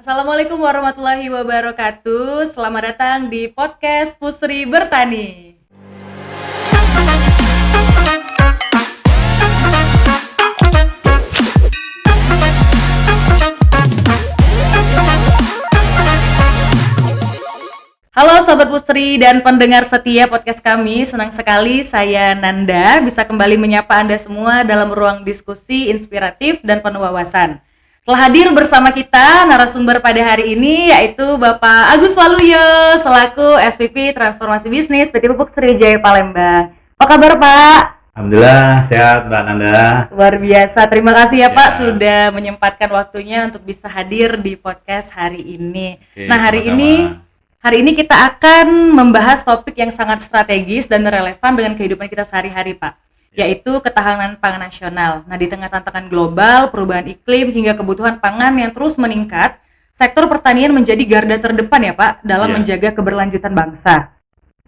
Assalamualaikum warahmatullahi wabarakatuh. Selamat datang di podcast Pusri Bertani. Halo Sobat Pusri dan pendengar setia podcast kami. Senang sekali saya Nanda bisa kembali menyapa Anda semua dalam ruang diskusi inspiratif dan penuh wawasan. Telah hadir bersama kita narasumber pada hari ini yaitu Bapak Agus Waluyo selaku SVP Transformasi Bisnis PT Pupuk Sriwijaya Palembang. Apa kabar Pak? Alhamdulillah sehat Mbak Nanda. Luar biasa, terima kasih ya Pak sudah menyempatkan waktunya untuk bisa hadir di podcast hari ini. Oke, Nah sama-sama. hari ini kita akan membahas topik yang sangat strategis dan relevan dengan kehidupan kita sehari-hari Pak, yaitu ketahanan pangan nasional. Nah, di tengah tantangan global, perubahan iklim, hingga kebutuhan pangan yang terus meningkat, sektor pertanian menjadi garda terdepan ya Pak, dalam menjaga keberlanjutan bangsa.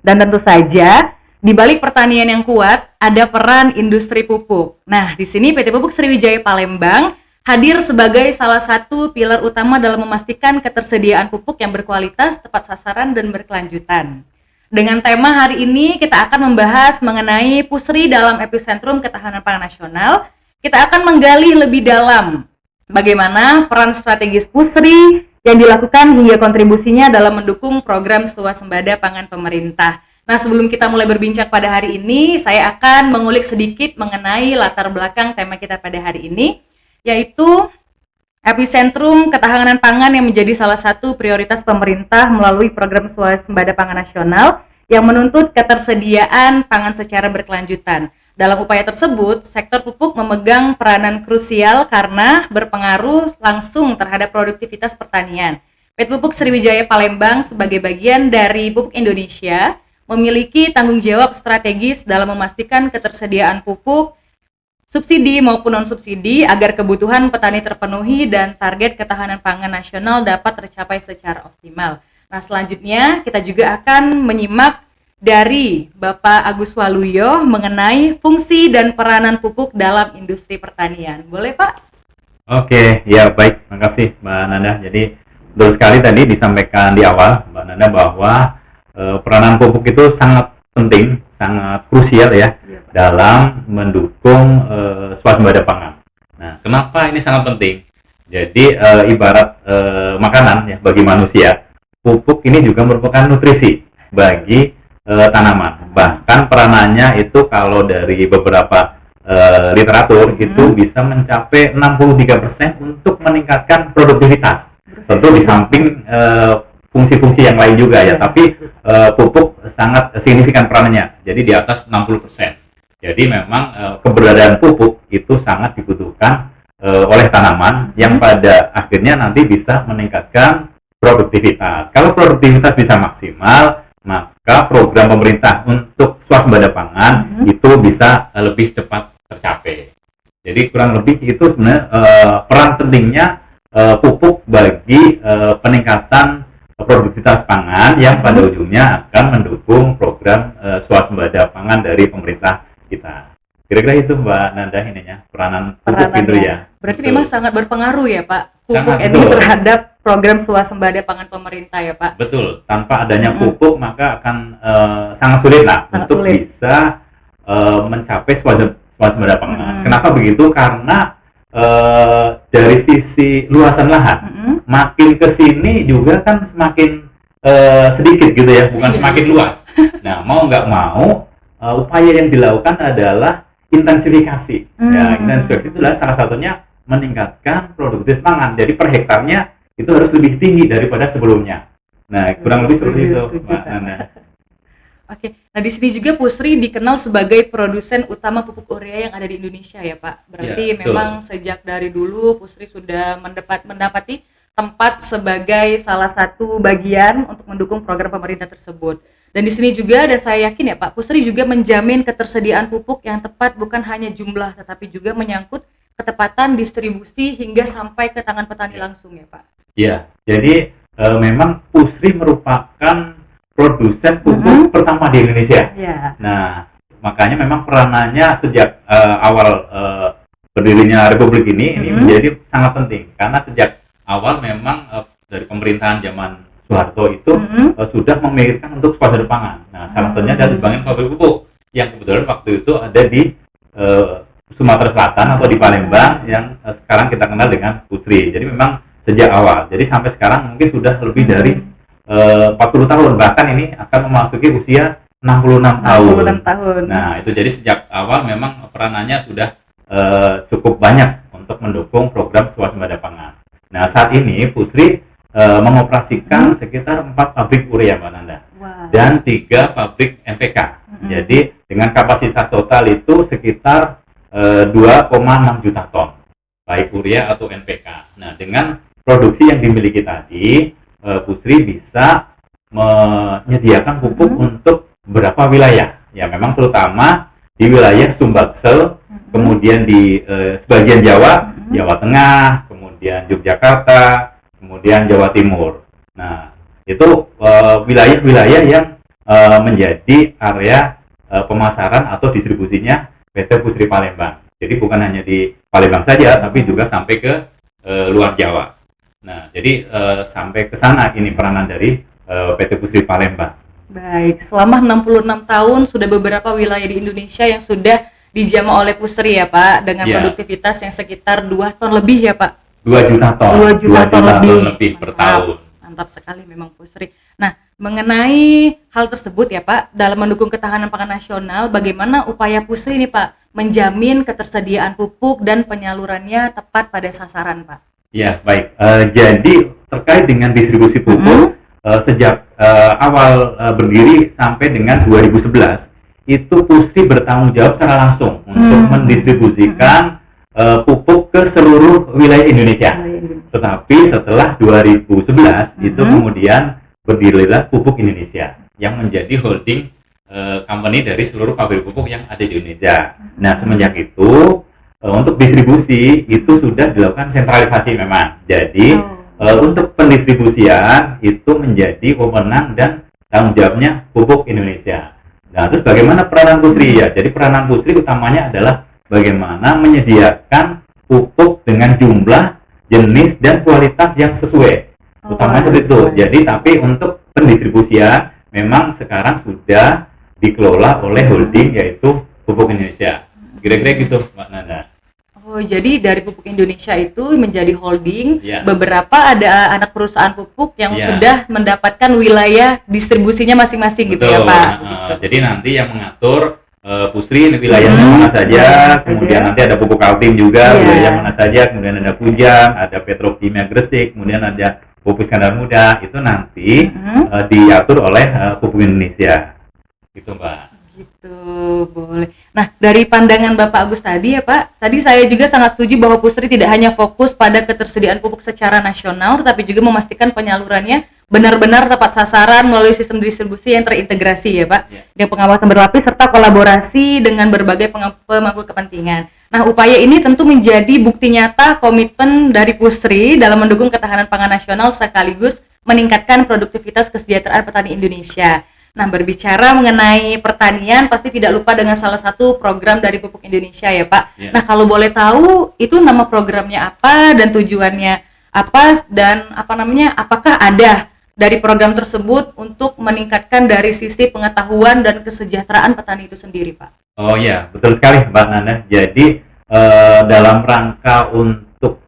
Dan tentu saja, di balik pertanian yang kuat, ada peran industri pupuk. Nah, di sini PT Pupuk Sriwijaya Palembang hadir sebagai salah satu pilar utama dalam memastikan ketersediaan pupuk yang berkualitas, tepat sasaran, dan berkelanjutan. Dengan tema hari ini kita akan membahas mengenai Pusri dalam epicentrum ketahanan pangan nasional. Kita akan menggali lebih dalam bagaimana peran strategis Pusri yang dilakukan hingga kontribusinya dalam mendukung program swasembada pangan pemerintah. Nah, sebelum kita mulai berbincang pada hari ini, saya akan mengulik sedikit mengenai latar belakang tema kita pada hari ini, yaitu epicentrum ketahanan pangan yang menjadi salah satu prioritas pemerintah melalui program swasembada pangan nasional yang menuntut ketersediaan pangan secara berkelanjutan. Dalam upaya tersebut, sektor pupuk memegang peranan krusial karena berpengaruh langsung terhadap produktivitas pertanian. PT Pupuk Sriwijaya Palembang sebagai bagian dari Pupuk Indonesia memiliki tanggung jawab strategis dalam memastikan ketersediaan pupuk subsidi maupun non-subsidi agar kebutuhan petani terpenuhi dan target ketahanan pangan nasional dapat tercapai secara optimal. Nah, selanjutnya kita juga akan menyimak dari Bapak Agus Waluyo mengenai fungsi dan peranan pupuk dalam industri pertanian. Boleh Pak? Oke, ya baik, makasih Mbak Nanda. Jadi betul sekali tadi disampaikan di awal Mbak Nanda bahwa peranan pupuk itu sangat penting, sangat krusial ya dalam mendukung swasembada pangan. Nah, kenapa ini sangat penting? Jadi ibarat makanan ya bagi manusia, pupuk ini juga merupakan nutrisi bagi tanaman. Bahkan peranannya itu kalau dari beberapa literatur itu bisa mencapai 63% untuk meningkatkan produktivitas. Tentu di samping fungsi-fungsi yang lain juga ya, tapi pupuk sangat signifikan peranannya, jadi di atas 60%. Jadi memang keberadaan pupuk itu sangat dibutuhkan oleh tanaman yang pada akhirnya nanti bisa meningkatkan produktivitas. Kalau produktivitas bisa maksimal, maka program pemerintah untuk swasembada pangan itu bisa lebih cepat tercapai. Jadi kurang lebih itu sebenarnya peran pentingnya pupuk bagi peningkatan produktivitas pangan yang pada ujungnya akan mendukung program swasembada pangan dari pemerintah kita. Kira-kira itu Mbak Nanda ininya peranan pupuk itu ya. Berarti Betul. memang sangat berpengaruh ya Pak pupuk Sangat, ini betul. terhadap program swasembada pangan pemerintah ya Pak. Betul. Tanpa adanya pupuk maka akan sangat sulit lah untuk bisa mencapai swasembada pangan. Kenapa begitu? Karena dari sisi luasan lahan makin ke sini juga kan semakin sedikit gitu ya, bukan semakin luas. Nah, mau nggak mau upaya yang dilakukan adalah intensifikasi. Ya, intensifikasi itu adalah salah satunya meningkatkan produktivitas pangan. Jadi per hektarnya itu harus lebih tinggi daripada sebelumnya. Nah, kurang lebih seperti itu, Mbak Nanda. Oke, nah di sini juga Pusri dikenal sebagai produsen utama pupuk urea yang ada di Indonesia ya Pak. Berarti Ya, betul. memang sejak dari dulu Pusri sudah mendapati tempat sebagai salah satu bagian untuk mendukung program pemerintah tersebut. Dan di sini juga, dan saya yakin ya Pak, Pusri juga menjamin ketersediaan pupuk yang tepat bukan hanya jumlah, tetapi juga menyangkut ketepatan distribusi hingga sampai ke tangan petani langsung ya Pak. Ya, jadi memang Pusri merupakan produsen pupuk pertama di Indonesia. Ya. Nah, makanya memang peranannya sejak awal berdirinya Republik ini menjadi sangat penting karena sejak awal memang dari pemerintahan zaman Soeharto itu sudah memikirkan untuk swasembada pangan. Nah, salah satunya adalah dibangun pabrik pupuk yang kebetulan waktu itu ada di Sumatera Selatan atau di Palembang yang sekarang kita kenal dengan Pusri. Jadi memang sejak awal. Jadi sampai sekarang mungkin sudah lebih dari 40 tahun. Bahkan ini akan memasuki usia 66 tahun. 66 tahun. Nah, itu jadi sejak awal memang peranannya sudah cukup banyak untuk mendukung program swasembada pangan. Nah, saat ini Pusri mengoperasikan sekitar 4 pabrik urea, Mbak Nanda. Wow. Dan 3 pabrik NPK. Jadi dengan kapasitas total itu sekitar 2,6 juta ton, baik urea atau NPK. Nah, dengan produksi yang dimiliki tadi, Pusri bisa menyediakan pupuk untuk beberapa wilayah. Ya, memang terutama di wilayah Sumbaksel, kemudian di sebagian Jawa, Jawa Tengah, kemudian Yogyakarta, kemudian Jawa Timur. Nah, itu wilayah-wilayah yang menjadi area pemasaran atau distribusinya PT Pusri Palembang. Jadi bukan hanya di Palembang saja, tapi juga sampai ke luar Jawa. Nah, jadi sampai ke sana ini peranan dari PT Pusri Palembang. Baik, selama 66 tahun sudah beberapa wilayah di Indonesia yang sudah dijamah oleh Pusri ya Pak, dengan produktivitas yang sekitar 2 ton lebih ya Pak. 2 juta ton. 2 juta ton lebih per tahun. Mantap sekali memang Pusri. Nah, mengenai hal tersebut ya Pak, dalam mendukung ketahanan pangan nasional, bagaimana upaya Pusri ini Pak menjamin ketersediaan pupuk dan penyalurannya tepat pada sasaran Pak? Ya, baik. Jadi terkait dengan distribusi pupuk, sejak awal berdiri sampai dengan 2011, itu Pusri bertanggung jawab secara langsung untuk mendistribusikan pupuk ke seluruh wilayah Indonesia. Tetapi setelah 2011 itu kemudian berdirilah Pupuk Indonesia yang menjadi holding company dari seluruh pabrik pupuk yang ada di Indonesia. Nah, semenjak itu untuk distribusi itu sudah dilakukan sentralisasi memang. Jadi untuk pendistribusian itu menjadi wewenang dan tanggung jawabnya Pupuk Indonesia. Nah, terus bagaimana peranan Pusri ya? Jadi peranan Pusri utamanya adalah bagaimana menyediakan pupuk dengan jumlah, jenis, dan kualitas yang sesuai. Utamanya seperti itu. Jadi tapi untuk pendistribusian memang sekarang sudah dikelola oleh holding yaitu Pupuk Indonesia. Kira-kira gitu, Mbak Nanda. Oh, jadi dari Pupuk Indonesia itu menjadi holding, beberapa ada anak perusahaan pupuk yang sudah mendapatkan wilayah distribusinya masing-masing. Betul, gitu ya Pak. Jadi nanti yang mengatur Pusri wilayahnya mana saja, kemudian nanti ada Pupuk Kaltim juga, wilayah mana saja, kemudian ada Kujang, ada Petrokimia Gresik, kemudian ada Pupuk Iskandar Muda, itu nanti diatur oleh Pupuk Indonesia. Gitu Mbak. Gitu, boleh. Nah, dari pandangan Bapak Agus tadi ya Pak, tadi saya juga sangat setuju bahwa Pusri tidak hanya fokus pada ketersediaan pupuk secara nasional, tetapi juga memastikan penyalurannya benar-benar tepat sasaran melalui sistem distribusi yang terintegrasi ya Pak, dengan pengawasan berlapis serta kolaborasi dengan berbagai pemangku kepentingan. Nah, upaya ini tentu menjadi bukti nyata komitmen dari Pusri dalam mendukung ketahanan pangan nasional sekaligus meningkatkan produktivitas kesejahteraan petani Indonesia. Nah, berbicara mengenai pertanian, pasti tidak lupa dengan salah satu program dari Pupuk Indonesia ya Pak. Nah, kalau boleh tahu, itu nama programnya apa dan tujuannya apa dan apakah ada dari program tersebut untuk meningkatkan dari sisi pengetahuan dan kesejahteraan petani itu sendiri Pak? Oh iya, betul sekali Mbak Nanda. Jadi dalam rangka untuk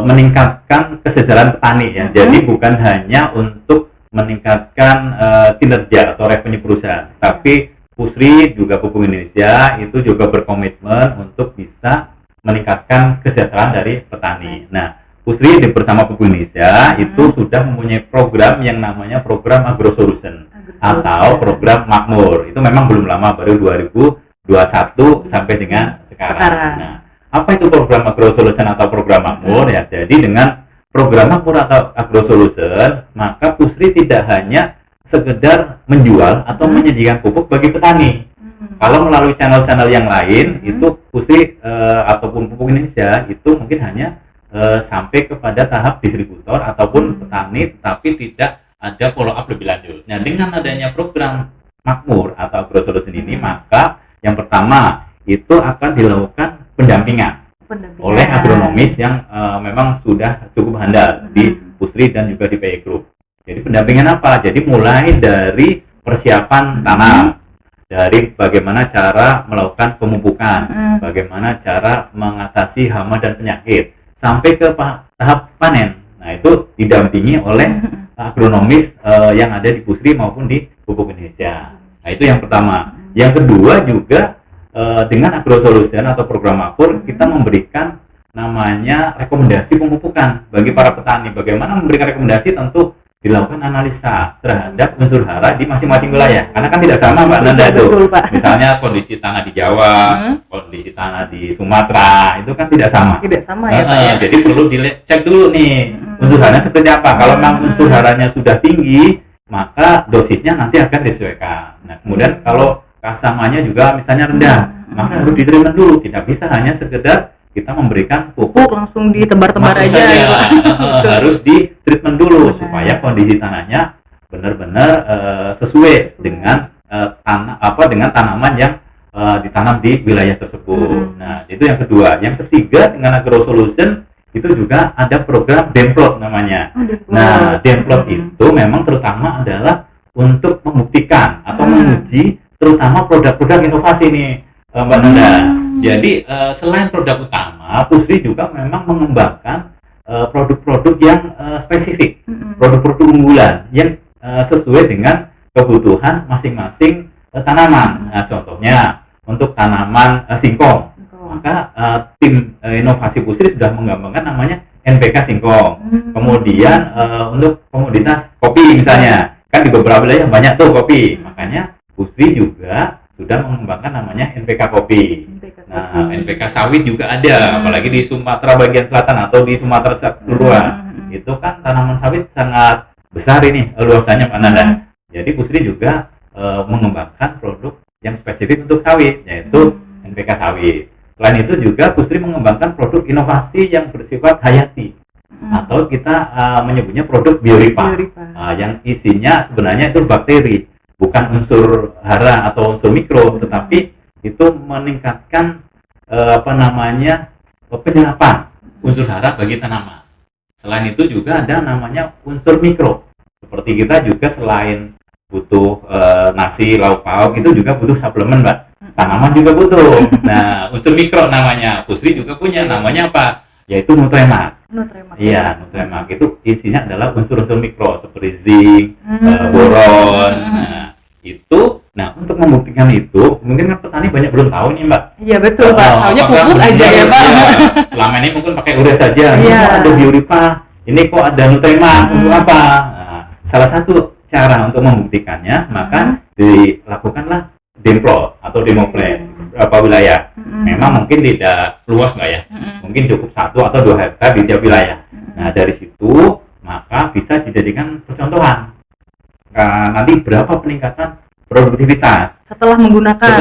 meningkatkan kesejahteraan petani ya, jadi bukan hanya untuk meningkatkan kinerja atau revenue perusahaan, tapi Pusri juga Pupuk Indonesia itu juga berkomitmen untuk bisa meningkatkan kesejahteraan dari petani. Nah, Pusri bersama Pupuk Indonesia itu sudah mempunyai program yang namanya program AgroSolution atau program Makmur. Itu memang belum lama, baru 2021 sampai dengan sekarang. Nah, apa itu program AgroSolution atau program Makmur ya? Jadi dengan program Makmur atau AgroSolution, maka Pusri tidak hanya sekedar menjual atau menyediakan pupuk bagi petani. Kalau melalui channel-channel yang lain, itu Pusri ataupun Pupuk Indonesia itu mungkin hanya sampai kepada tahap distributor ataupun petani, tetapi tidak ada follow up lebih lanjut. Nah, dengan adanya program Makmur atau AgroSolution ini, maka yang pertama itu akan dilakukan pendampingan oleh agronomis yang memang sudah cukup handal di Pusri dan juga di PI Group. Jadi pendampingan apa? Jadi mulai dari persiapan tanam, dari bagaimana cara melakukan pemupukan, bagaimana cara mengatasi hama dan penyakit, sampai ke tahap panen. Nah, itu didampingi oleh agronomis yang ada di Pusri maupun di Pupuk Indonesia. Nah, itu yang pertama. Yang kedua juga dengan AgroSolution atau program Makmur, kita memberikan namanya rekomendasi pemupukan bagi para petani. Bagaimana memberikan rekomendasi? Tentu dilakukan analisa terhadap unsur hara di masing-masing wilayah, karena kan tidak sama Mbak Nanda itu. Misalnya kondisi tanah di Jawa, kondisi tanah di Sumatera itu kan tidak sama. Tidak sama ya Pak ya. Jadi perlu dicek dulu nih unsur haranya seperti apa. Kalau memang unsur haranya sudah tinggi, maka dosisnya nanti akan disesuaikan. Nah, kemudian kalau kasamanya juga misalnya rendah, maka harus diterima dulu. Tidak bisa hanya sekedar kita memberikan pupuk langsung ditebar-tebar aja ya Pak. Harus di treatment dulu supaya kondisi tanahnya benar-benar sesuai dengan dengan tanaman yang ditanam di wilayah tersebut. Nah, itu yang kedua. Yang ketiga, dengan AgroSolution itu juga ada program Demplot namanya. Nah, Demplot itu memang terutama adalah untuk membuktikan atau menguji terutama produk-produk inovasi nih Mbak Nanda. Jadi selain produk utama, Pusri juga memang mengembangkan produk-produk yang spesifik, produk-produk unggulan yang sesuai dengan kebutuhan masing-masing tanaman. Nah, contohnya untuk tanaman singkong, maka tim inovasi Pusri sudah mengembangkan namanya NPK singkong. Kemudian untuk komoditas kopi misalnya, kan di beberapa wilayah banyak tuh kopi, makanya Pusri juga sudah mengembangkan namanya NPK kopi. Nah, NPK sawit juga ada, apalagi di Sumatera bagian selatan atau di Sumatera keseluruhan. Itu kan tanaman sawit sangat besar ini luasannya Pak Nanda. Jadi Pusri juga mengembangkan produk yang spesifik untuk sawit, yaitu NPK sawit. Selain itu juga Pusri mengembangkan produk inovasi yang bersifat hayati, atau kita menyebutnya produk bioripa. Yang isinya sebenarnya itu bakteri, bukan unsur hara atau unsur mikro, tetapi itu meningkatkan penyerapan unsur hara bagi tanaman. Selain itu juga ada namanya unsur mikro. Seperti kita juga selain butuh nasi, lauk pauk, itu juga butuh suplemen, Mbak. Tanaman juga butuh. Nah, unsur mikro namanya. Pusri juga punya, namanya apa? Yaitu Nutremak. Iya, Nutremak itu isinya adalah unsur-unsur mikro seperti zinc, boron. Nah, untuk membuktikan itu, mungkin kan petani banyak belum tahu nih, Mbak. Iya betul, Pak. Taunya pupuk aja ya, Pak. Selama ini mungkin pakai urea saja. Ini kok ada bioripa, ini kok ada Nutremak, untuk apa? Nah, salah satu cara untuk membuktikannya, maka dilakukanlah Demplot atau demoplan beberapa wilayah. Memang mungkin tidak luas nggak ya? Mungkin cukup 1 atau 2 hektar di tiap wilayah. Nah, dari situ maka bisa dijadikan percontohan. Nanti berapa peningkatan produktivitas setelah menggunakan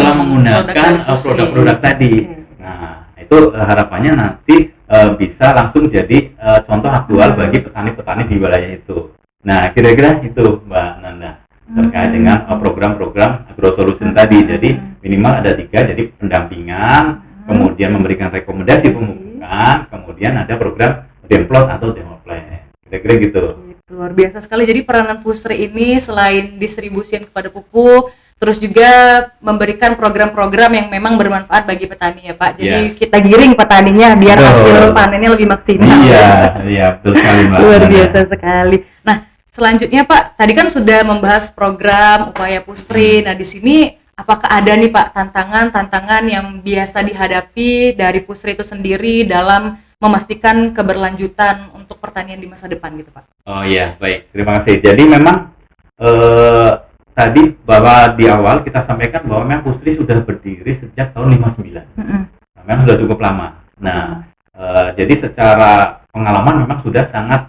produk-produk tadi. Nah, itu harapannya nanti bisa langsung jadi contoh aktual bagi petani-petani di wilayah itu. Nah, kira-kira itu Mbak Nanda terkait dengan program-program AgroSolution tadi. Jadi minimal ada 3, jadi pendampingan, kemudian memberikan rekomendasi pemupukan, kemudian ada program Demplot atau Demoplan. Kira-kira gitu. Luar biasa sekali. Jadi peranan Pusri ini selain distribusian kepada pupuk, terus juga memberikan program-program yang memang bermanfaat bagi petani ya Pak. Jadi kita giring petaninya biar hasil panennya lebih maksimal. Iya, betul sekali Mbak. Luar biasa sekali. Nah, selanjutnya Pak, tadi kan sudah membahas program upaya Pusri. Nah, di sini apakah ada nih Pak tantangan-tantangan yang biasa dihadapi dari Pusri itu sendiri dalam memastikan keberlanjutan untuk pertanian di masa depan gitu Pak? Oh iya, baik. Terima kasih. Jadi memang tadi bahwa di awal kita sampaikan bahwa memang Pusri sudah berdiri sejak tahun 59. Memang sudah cukup lama. Nah, jadi secara pengalaman memang sudah sangat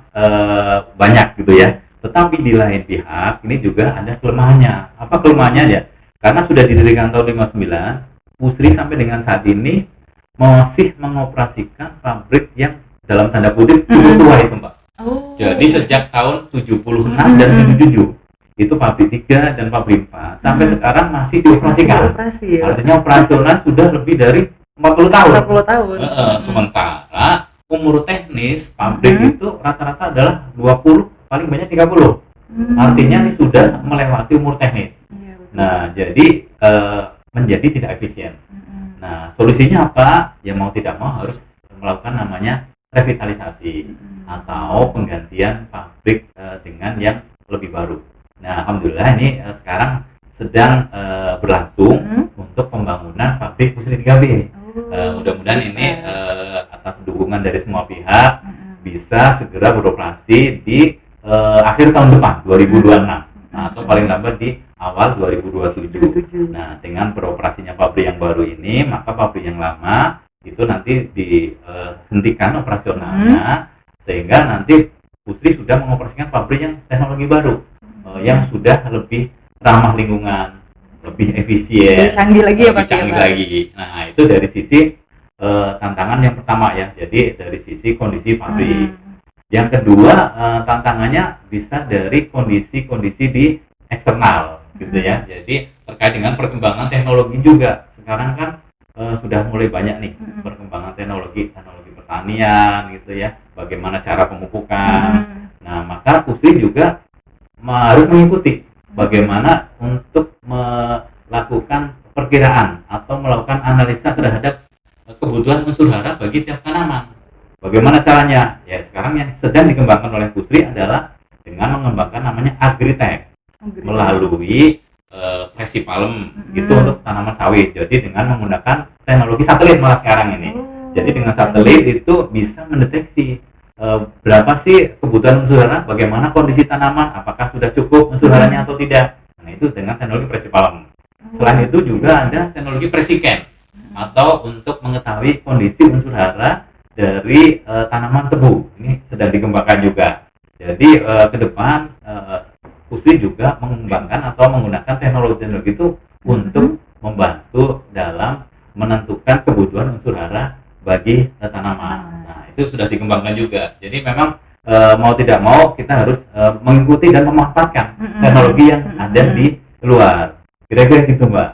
banyak gitu ya. Tetapi di lain pihak ini juga ada kelemahannya. Apa kelemahannya ya? Karena sudah didirikan tahun 59, Pusri sampai dengan saat ini masih mengoperasikan pabrik yang dalam tanda kutip cukup tua itu Mbak. Jadi sejak tahun 76 dan 77 itu pabrik 3 dan pabrik 4 sampai sekarang masih dioperasikan. Artinya operasional sudah lebih dari 40 tahun. Sementara umur teknis pabrik itu rata-rata adalah 20, paling banyak 30. Artinya ini sudah melewati umur teknis. Iya, betul. Nah, jadi menjadi tidak efisien. Nah, solusinya apa? Ya mau tidak mau harus melakukan namanya revitalisasi atau penggantian pabrik dengan yang lebih baru. Nah, alhamdulillah ini sekarang sedang berlangsung untuk pembangunan pabrik Pusri 3B. Mudah-mudahan ini atas dukungan dari semua pihak bisa segera beroperasi di akhir tahun depan 2026 atau paling lambat di awal 2027. Nah, dengan beroperasinya pabrik yang baru ini, maka pabrik yang lama itu nanti dihentikan operasionalnya sehingga nanti Pusri sudah mengoperasikan pabrik yang teknologi baru yang sudah lebih ramah lingkungan, lebih efisien, Lebih canggih lagi ya, lebih Pak, ya, canggih Pak? lagi. Nah, itu dari sisi tantangan yang pertama ya. Jadi dari sisi kondisi pabrik. Yang kedua, tantangannya bisa dari kondisi-kondisi di eksternal gitu ya. Jadi terkait dengan perkembangan teknologi juga. Sekarang kan sudah mulai banyak nih perkembangan teknologi pertanian gitu ya. Bagaimana cara pemupukan. Nah, maka Pusri juga harus mengikuti bagaimana untuk melakukan perkiraan atau melakukan analisa terhadap kebutuhan unsur hara bagi tiap tanaman. Bagaimana caranya? Ya, sekarang yang sedang dikembangkan oleh Pusri adalah dengan mengembangkan namanya agritech melalui Presipalem gitu untuk tanaman sawit. Jadi dengan menggunakan teknologi satelit malah sekarang ini. Jadi dengan satelit itu bisa mendeteksi berapa sih kebutuhan unsur hara, bagaimana kondisi tanaman, apakah sudah cukup unsur haranya atau tidak. Nah, itu dengan teknologi Presipalem. Selain itu juga ada teknologi Presiken atau untuk mengetahui kondisi unsur hara dari tanaman tebu. Ini sedang dikembangkan juga. Jadi ke depan Pusri juga mengembangkan atau menggunakan teknologi-teknologi itu untuk membantu dalam menentukan kebutuhan unsur hara bagi tanaman. Nah, itu sudah dikembangkan juga. Jadi memang mau tidak mau kita harus mengikuti dan memanfaatkan teknologi yang ada di luar. Kira-kira gitu, Mbak.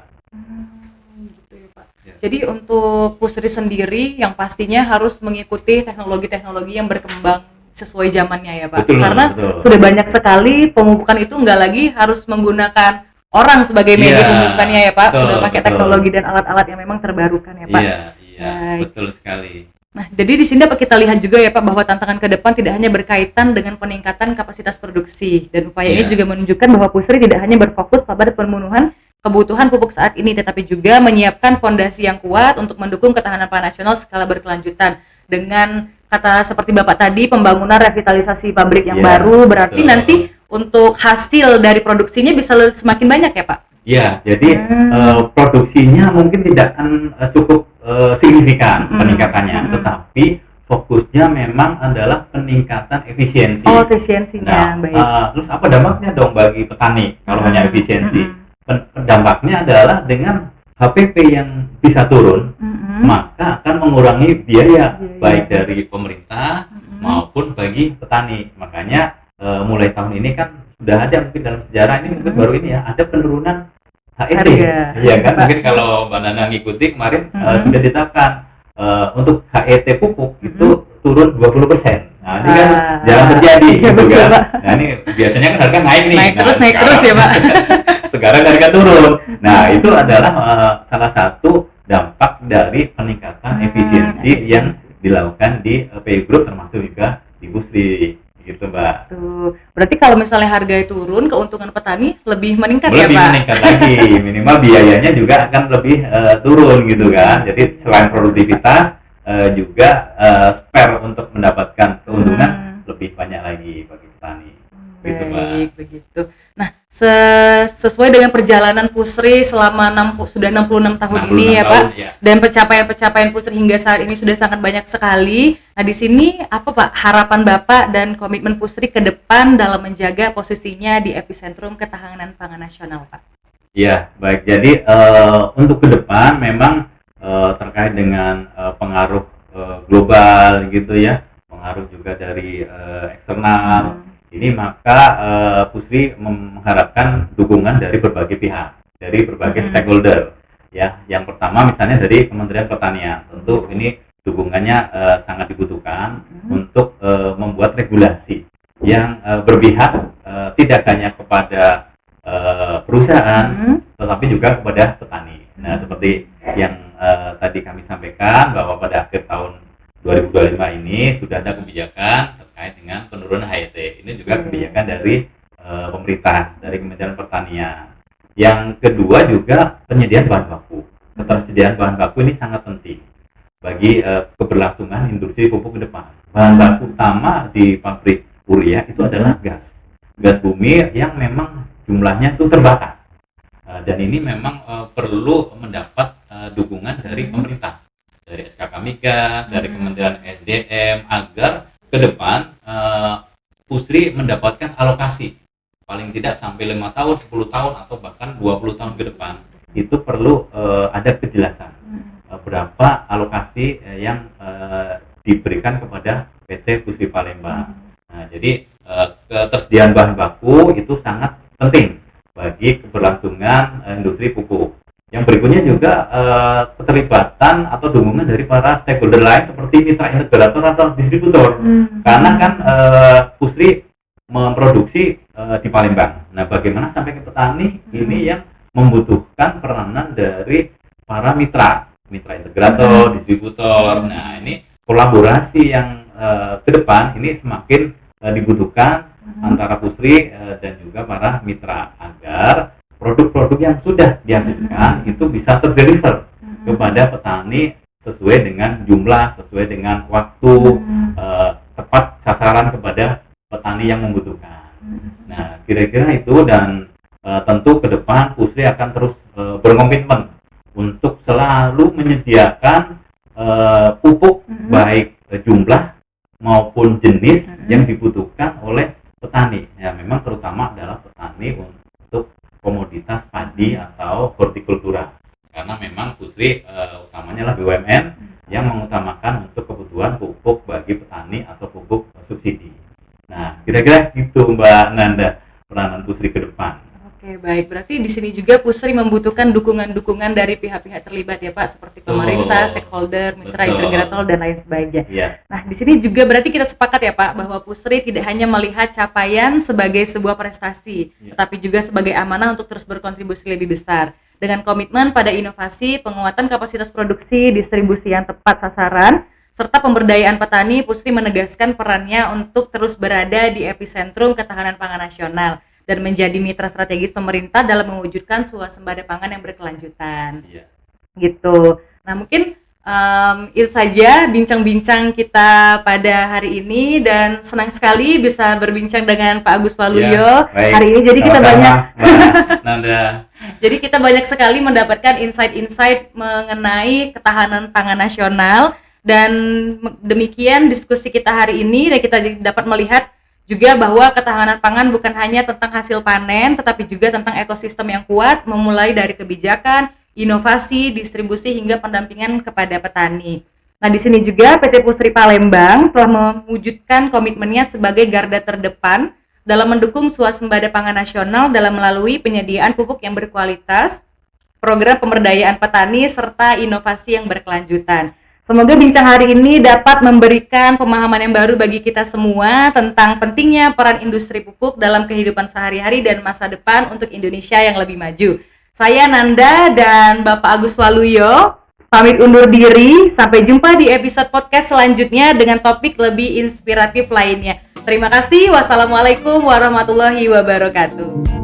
Gitu ya, Pak. Jadi untuk Pusri sendiri yang pastinya harus mengikuti teknologi-teknologi yang berkembang sesuai zamannya ya, Pak. Betul, Karena betul. sudah banyak sekali pemupukan itu nggak lagi harus menggunakan orang sebagai media Iya, pemupukannya ya, Pak. betul, Sudah pakai betul. teknologi dan alat-alat yang memang terbarukan ya, Pak. Iya, Baik. betul sekali. Nah, jadi di sini dapat kita lihat juga ya, Pak, bahwa tantangan ke depan tidak hanya berkaitan dengan peningkatan kapasitas produksi, dan upaya ini Iya. juga menunjukkan bahwa Pusri tidak hanya berfokus pada pemenuhan kebutuhan pupuk saat ini, tetapi juga menyiapkan fondasi yang kuat untuk mendukung ketahanan pangan nasional skala berkelanjutan. Dengan kata seperti Bapak tadi, pembangunan revitalisasi pabrik yang Iya, baru, berarti betul. nanti untuk hasil dari produksinya bisa semakin banyak ya, Pak? Ya, jadi produksinya mungkin tidak akan cukup signifikan peningkatannya, tetapi fokusnya memang adalah peningkatan efisiensi. Oh, efisiensinya, Nah, baik. terus apa dampaknya dong bagi petani kalau hanya efisiensi? Dampaknya adalah dengan HPP yang bisa turun, maka akan mengurangi biaya baik dari pemerintah maupun bagi petani. Makanya mulai tahun ini kan sudah ada, mungkin dalam sejarah ini mungkin baru ini ya, ada penurunan HET. Harga. Iya kan, mungkin kalau Mbak Nana ngikuti kemarin sudah ditetapkan untuk HET pupuk itu turun 20%. Nah, ini kan jarang terjadi Iya, gitu betul, kan. Pak. Nah, ini biasanya kan harga naik nih. Naik Nah, naik terus ya, Pak. sekarang harga turun. Nah, itu adalah salah satu dampak dari peningkatan efisiensi yang dilakukan di PU Group termasuk juga di Pusri gitu, Mbak. Tuh. Berarti kalau misalnya harga turun, keuntungan petani lebih meningkat ya, Lebih Pak? meningkat lagi, minimal biayanya juga akan lebih turun gitu kan. Jadi selain produktivitas juga spare untuk mendapatkan keuntungan lebih banyak lagi bagi petani. Gitu, Mbak. Baik, begitu. Nah, sesuai dengan perjalanan Pusri selama sudah 66 tahun 66 ini ya, tahun, Pak. ya. Dan pencapaian-pencapaian Pusri hingga saat ini sudah sangat banyak sekali. Nah, di sini apa, Pak, harapan Bapak dan komitmen Pusri ke depan dalam menjaga posisinya di epicentrum ketahanan pangan nasional, Pak? Ya, baik. Jadi untuk ke depan memang terkait dengan pengaruh global gitu ya, pengaruh juga dari eksternal. Ini maka Pusri mengharapkan dukungan dari berbagai pihak, dari berbagai stakeholder. Ya, yang pertama misalnya dari Kementerian Pertanian. Tentu ini dukungannya sangat dibutuhkan untuk membuat regulasi yang berpihak tidak hanya kepada perusahaan tetapi juga kepada petani. Nah, seperti yang tadi kami sampaikan bahwa pada akhir tahun 2025 ini sudah ada kebijakan terkait dengan penurunan HET. Ini juga kebijakan dari pemerintah, dari Kementerian Pertanian. Yang kedua juga penyediaan bahan baku. Ketersediaan bahan baku ini sangat penting bagi keberlangsungan industri pupuk ke depan. Bahan baku utama di pabrik urea itu adalah gas bumi yang memang jumlahnya itu terbatas, dan ini memang perlu mendapat dukungan dari pemerintah, dari SKK Migas, dari Kementerian SDM, agar ke depan PUSRI mendapatkan alokasi paling tidak sampai 5 tahun, 10 tahun atau bahkan 20 tahun ke depan. Itu perlu ada kejelasan berapa alokasi yang diberikan kepada PT PUSRI Palembang. Nah, jadi ketersediaan bahan baku itu sangat penting bagi keberlangsungan industri pupuk. Yang berikutnya juga keterlibatan atau dukungan dari para stakeholder lain seperti mitra integrator atau distributor. Karena kan PUSRI memproduksi di Palembang. Nah, bagaimana sampai ke petani ini yang membutuhkan peranan dari para mitra integrator, distributor. Nah, ini kolaborasi yang ke depan ini semakin dibutuhkan antara PUSRI dan juga para mitra agar produk-produk yang sudah dihasilkan itu bisa terdeliver kepada petani sesuai dengan jumlah, sesuai dengan waktu, tepat sasaran kepada petani yang membutuhkan. Nah, kira-kira itu, dan tentu ke depan PUSRI akan terus berkomitmen untuk selalu menyediakan pupuk baik jumlah maupun jenis yang dibutuhkan oleh petani. Ya, memang terutama adalah petani untuk komoditas padi atau hortikultura. Karena memang PUSRI utamanya lah BUMN yang mengutamakan untuk kebutuhan pupuk bagi petani atau pupuk subsidi. Nah, kira-kira gitu Mbak Nanda peranan PUSRI ke depan. Oke, baik. Berarti di sini juga PUSRI membutuhkan dukungan-dukungan dari pihak-pihak terlibat ya Pak, seperti pemerintah, stakeholder, mitra integrator dan lain sebagainya. Yeah. Nah, di sini juga berarti kita sepakat ya Pak bahwa PUSRI tidak hanya melihat capaian sebagai sebuah prestasi, tetapi juga sebagai amanah untuk terus berkontribusi lebih besar dengan komitmen pada inovasi, penguatan kapasitas produksi, distribusi yang tepat sasaran, serta pemberdayaan petani. PUSRI menegaskan perannya untuk terus berada di epicentrum ketahanan pangan nasional dan menjadi mitra strategis pemerintah dalam mewujudkan swasembada pangan yang berkelanjutan. Gitu. Nah, mungkin itu saja bincang-bincang kita pada hari ini, dan senang sekali bisa berbincang dengan Pak Agus Waluyo hari ini. Jadi kita banyak Nanda. Jadi kita banyak sekali mendapatkan insight-insight mengenai ketahanan pangan nasional, dan demikian diskusi kita hari ini, dan kita dapat melihat juga bahwa ketahanan pangan bukan hanya tentang hasil panen, tetapi juga tentang ekosistem yang kuat, memulai dari kebijakan, inovasi, distribusi, hingga pendampingan kepada petani. Nah, di sini juga PT PUSRI Palembang telah mewujudkan komitmennya sebagai garda terdepan dalam mendukung swasembada pangan nasional dalam melalui penyediaan pupuk yang berkualitas, program pemberdayaan petani, serta inovasi yang berkelanjutan. Semoga bincang hari ini dapat memberikan pemahaman yang baru bagi kita semua tentang pentingnya peran industri pupuk dalam kehidupan sehari-hari dan masa depan untuk Indonesia yang lebih maju. Saya Nanda dan Bapak Agus Waluyo pamit undur diri. Sampai jumpa di episode podcast selanjutnya dengan topik lebih inspiratif lainnya. Terima kasih. Wassalamualaikum warahmatullahi wabarakatuh.